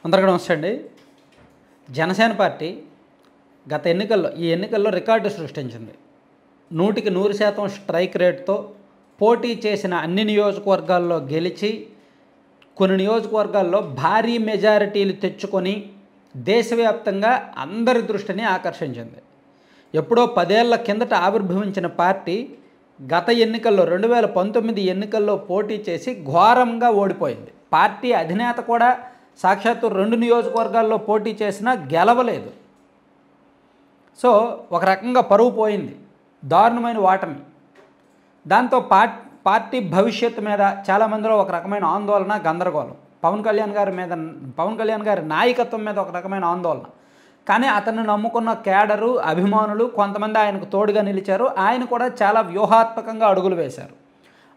అందరికీ నమస్తే అండి. జనసేన పార్టీ గత ఎన్నికల్లో రికార్డు సృష్టించింది. 100కి 100% స్ట్రైక్ రేట్తో పోటీ చేసిన అన్ని నియోజకవర్గాల్లో గెలిచి కొన్ని నియోజకవర్గాల్లో భారీ మెజారిటీలు తెచ్చుకొని దేశవ్యాప్తంగా అందరి దృష్టిని ఆకర్షించింది. ఎప్పుడో 10 ఏళ్ల కిందట ఆవిర్భవించిన పార్టీ గత ఎన్నికల్లో 2019 ఎన్నికల్లో పోటీ చేసి ఘోరంగా ఓడిపోయింది. పార్టీ అధినేత కూడా సాక్షాత్తు 2 నియోజకవర్గాల్లో పోటీ చేసినా గెలవలేదు. సో ఒక రకంగా పరువు పోయింది, దారుణమైన ఓటమి. దాంతో పార్టీ భవిష్యత్తు మీద చాలామందిలో ఒక రకమైన ఆందోళన, గందరగోళం. పవన్ కళ్యాణ్ గారి నాయకత్వం మీద ఒక రకమైన ఆందోళన. కానీ అతన్ని నమ్ముకున్న కేడరు, అభిమానులు కొంతమంది ఆయనకు తోడుగా నిలిచారు. ఆయన కూడా చాలా వ్యూహాత్మకంగా అడుగులు వేశారు.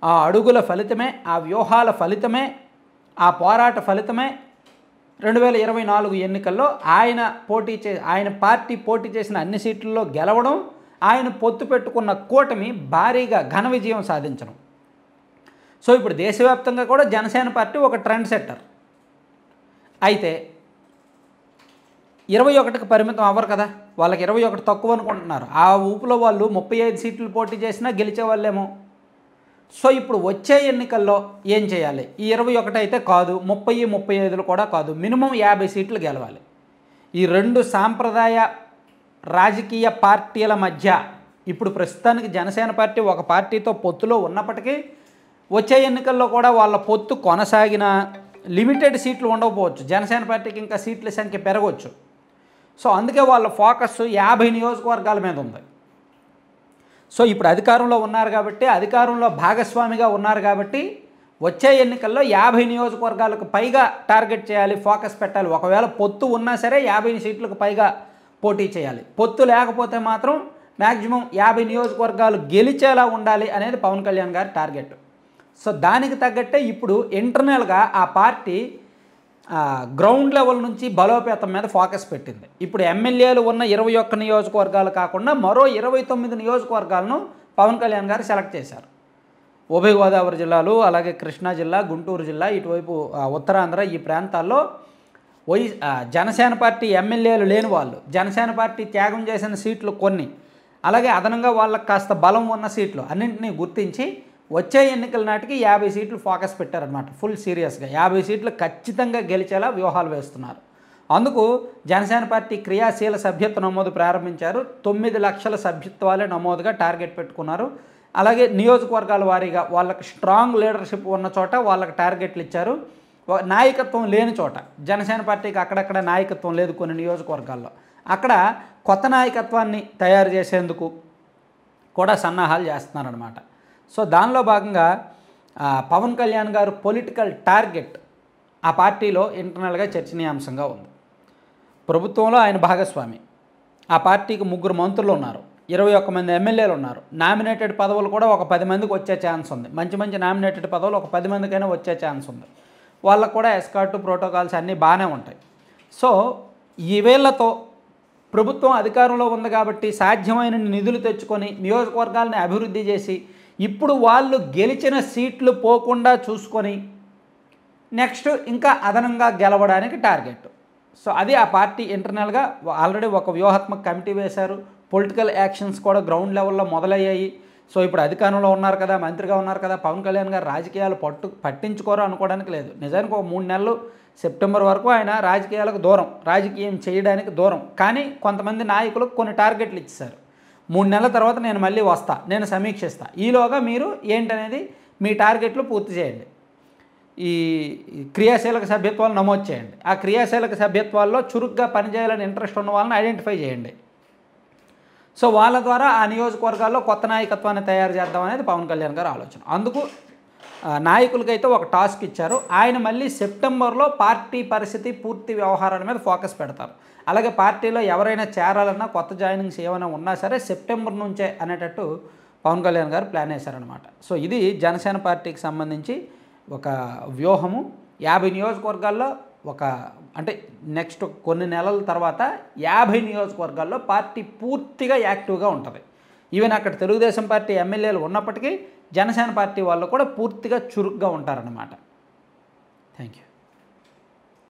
ఆ అడుగుల ఫలితమే, ఆ వ్యూహాల ఫలితమే, ఆ పోరాట ఫలితమే 2024 ఎన్నికల్లో ఆయన పార్టీ పోటీ చేసిన అన్ని సీట్లలో గెలవడం, ఆయన పొత్తు పెట్టుకున్న కూటమి భారీగా ఘన విజయం సాధించడం. సో ఇప్పుడు దేశవ్యాప్తంగా కూడా జనసేన పార్టీ ఒక ట్రెండ్ సెట్టర్. అయితే 21కి పరిమితం అవ్వరు కదా, వాళ్ళకి 21 తక్కువ అనుకుంటున్నారు. ఆ ఊపులో వాళ్ళు 35 సీట్లు పోటీ చేసినా గెలిచే వాళ్ళేమో. సో ఇప్పుడు వచ్చే ఎన్నికల్లో ఏం చేయాలి? ఈ 21 అయితే కాదు, 30, 35 కూడా కాదు, మినిమం 50 సీట్లు గెలవాలి. ఈ 2 సాంప్రదాయ రాజకీయ పార్టీల మధ్య ఇప్పుడు ప్రస్తుతానికి జనసేన పార్టీ ఒక పార్టీతో పొత్తులో ఉన్నప్పటికీ వచ్చే ఎన్నికల్లో కూడా వాళ్ళ పొత్తు కొనసాగిన లిమిటెడ్ సీట్లు ఉండకపోవచ్చు. జనసేన పార్టీకి ఇంకా సీట్ల సంఖ్య పెరగవచ్చు. సో అందుకే వాళ్ళ ఫోకస్ 50 నియోజకవర్గాల మీద ఉంది. సో ఇప్పుడు అధికారంలో ఉన్నారు కాబట్టి, అధికారంలో భాగస్వామిగా ఉన్నారు కాబట్టి వచ్చే ఎన్నికల్లో 50 నియోజకవర్గాలకు పైగా టార్గెట్ చేయాలి, ఫోకస్ పెట్టాలి. ఒకవేళ పొత్తు ఉన్నా సరే 50 సీట్లకు పైగా పోటీ చేయాలి. పొత్తు లేకపోతే మాత్రం మ్యాక్సిమం 50 నియోజకవర్గాలు గెలిచేలా ఉండాలి అనేది పవన్ కళ్యాణ్ గారి టార్గెట్. సో దానికి తగ్గట్టే ఇప్పుడు ఇంటర్నల్గా ఆ పార్టీ గ్రౌండ్ లెవెల్ నుంచి బలోపేతం మీద ఫోకస్ పెట్టింది. ఇప్పుడు ఎమ్మెల్యేలు ఉన్న 21 నియోజకవర్గాలు కాకుండా మరో 29 నియోజకవర్గాలను పవన్ కళ్యాణ్ గారు సెలెక్ట్ చేశారు. ఉభయ గోదావరి జిల్లాలు, అలాగే కృష్ణా జిల్లా, గుంటూరు జిల్లా, ఇటువైపు ఉత్తరాంధ్ర, ఈ ప్రాంతాల్లో జనసేన పార్టీ ఎమ్మెల్యేలు లేని వాళ్ళు, జనసేన పార్టీ త్యాగం చేసిన సీట్లు కొన్ని, అలాగే అదనంగా వాళ్ళకి కాస్త బలం ఉన్న సీట్లు అన్నింటినీ గుర్తించి వచ్చే ఎన్నికల నాటికి 50 సీట్లు ఫోకస్ పెట్టారనమాట. ఫుల్ సీరియస్గా 50 సీట్లు ఖచ్చితంగా గెలిచేలా వ్యూహాలు వేస్తున్నారు. అందుకు జనసేన పార్టీ క్రియాశీల సభ్యత్వ నమోదు ప్రారంభించారు. 9 లక్షల సభ్యత్వాలే నమోదుగా టార్గెట్ పెట్టుకున్నారు. అలాగే నియోజకవర్గాల వారీగా వాళ్ళకి స్ట్రాంగ్ లీడర్షిప్ ఉన్న చోట వాళ్ళకి టార్గెట్లు ఇచ్చారు. నాయకత్వం లేని చోట, జనసేన పార్టీకి అక్కడక్కడ నాయకత్వం లేదు కొన్ని నియోజకవర్గాల్లో, అక్కడ కొత్త నాయకత్వాన్ని తయారు చేసేందుకు కూడా సన్నాహాలు చేస్తున్నారనమాట. సో దానిలో భాగంగా పవన్ కళ్యాణ్ గారు పొలిటికల్ టార్గెట్ ఆ పార్టీలో ఇంటర్నల్గా చర్చనీయాంశంగా ఉంది. ప్రభుత్వంలో ఆయన భాగస్వామి. ఆ పార్టీకి 3 మంత్రులు ఉన్నారు, 21 మంది ఎమ్మెల్యేలు ఉన్నారు. నామినేటెడ్ పదవులు కూడా ఒక 10 మందికి వచ్చే ఛాన్స్ ఉంది. మంచి నామినేటెడ్ పదవులు ఒక 10 మందికైనా వచ్చే ఛాన్స్ ఉంది. వాళ్ళకు కూడా ఎస్కార్ట్ ప్రోటోకాల్స్ అన్నీ బాగానే ఉంటాయి. సో ఈ వేళ్లతో ప్రభుత్వం అధికారంలో ఉంది కాబట్టి సాధ్యమైన నిధులు తెచ్చుకొని నియోజకవర్గాలని అభివృద్ధి చేసి ఇప్పుడు వాళ్ళు గెలిచిన సీట్లు పోకుండా చూసుకొని నెక్స్ట్ ఇంకా అదనంగా గెలవడానికి టార్గెట్. సో అది ఆ పార్టీ ఇంటర్నల్గా ఆల్రెడీ ఒక వ్యూహాత్మక కమిటీ వేశారు. పొలిటికల్ యాక్షన్స్ కూడా గ్రౌండ్ లెవెల్లో మొదలయ్యాయి. సో ఇప్పుడు అధికారంలో ఉన్నారు కదా, మంత్రిగా ఉన్నారు కదా, పవన్ కళ్యాణ్ గారు రాజకీయాలు పట్టించుకోరు అనుకోవడానికి లేదు. నిజానికి ఒక 3 నెలలు సెప్టెంబర్ వరకు ఆయన రాజకీయాలకు దూరం, రాజకీయం చేయడానికి దూరం. కానీ కొంతమంది నాయకులకు కొన్ని టార్గెట్లు ఇచ్చేశారు. 3 నెలల తర్వాత నేను మళ్ళీ వస్తా, నేను సమీక్షిస్తా, ఈలోగా మీరు ఏంటనేది మీ టార్గెట్లు పూర్తి చేయండి, ఈ క్రియాశీలక సభ్యత్వాలు నమోదు చేయండి, ఆ క్రియాశీలక సభ్యత్వాల్లో చురుగ్గా పనిచేయాలని ఇంట్రెస్ట్ ఉన్న వాళ్ళని ఐడెంటిఫై చేయండి. సో వాళ్ళ ద్వారా ఆ నియోజకవర్గాల్లో కొత్త నాయకత్వాన్ని తయారు చేద్దాం అనేది పవన్ కళ్యాణ్ గారు ఆలోచన. అందుకు నాయకులకైతే ఒక టాస్క్ ఇచ్చారు. ఆయన మళ్ళీ సెప్టెంబర్లో పార్టీ పరిస్థితి, పూర్తి వ్యవహారాల మీద ఫోకస్ పెడతారు. అలాగే పార్టీలో ఎవరైనా చేరాలన్నా, కొత్త జాయినింగ్స్ ఏమైనా ఉన్నా సరే సెప్టెంబర్ నుంచే అనేటట్టు పవన్ కళ్యాణ్ గారు ప్లాన్ వేశారనమాట. సో ఇది జనసేన పార్టీకి సంబంధించి ఒక వ్యూహము. 50 నియోజకవర్గాల్లో అంటే నెక్స్ట్ కొన్ని నెలల తర్వాత 50 నియోజకవర్గాల్లో పార్టీ పూర్తిగా యాక్టివ్గా ఉంటుంది. ఈవెన్ అక్కడ తెలుగుదేశం పార్టీ ఎమ్మెల్యేలు ఉన్నప్పటికీ జనసేన పార్టీ వాళ్ళు కూడా పూర్తిగా చురుగ్గా ఉంటారన్నమాట. Thank you.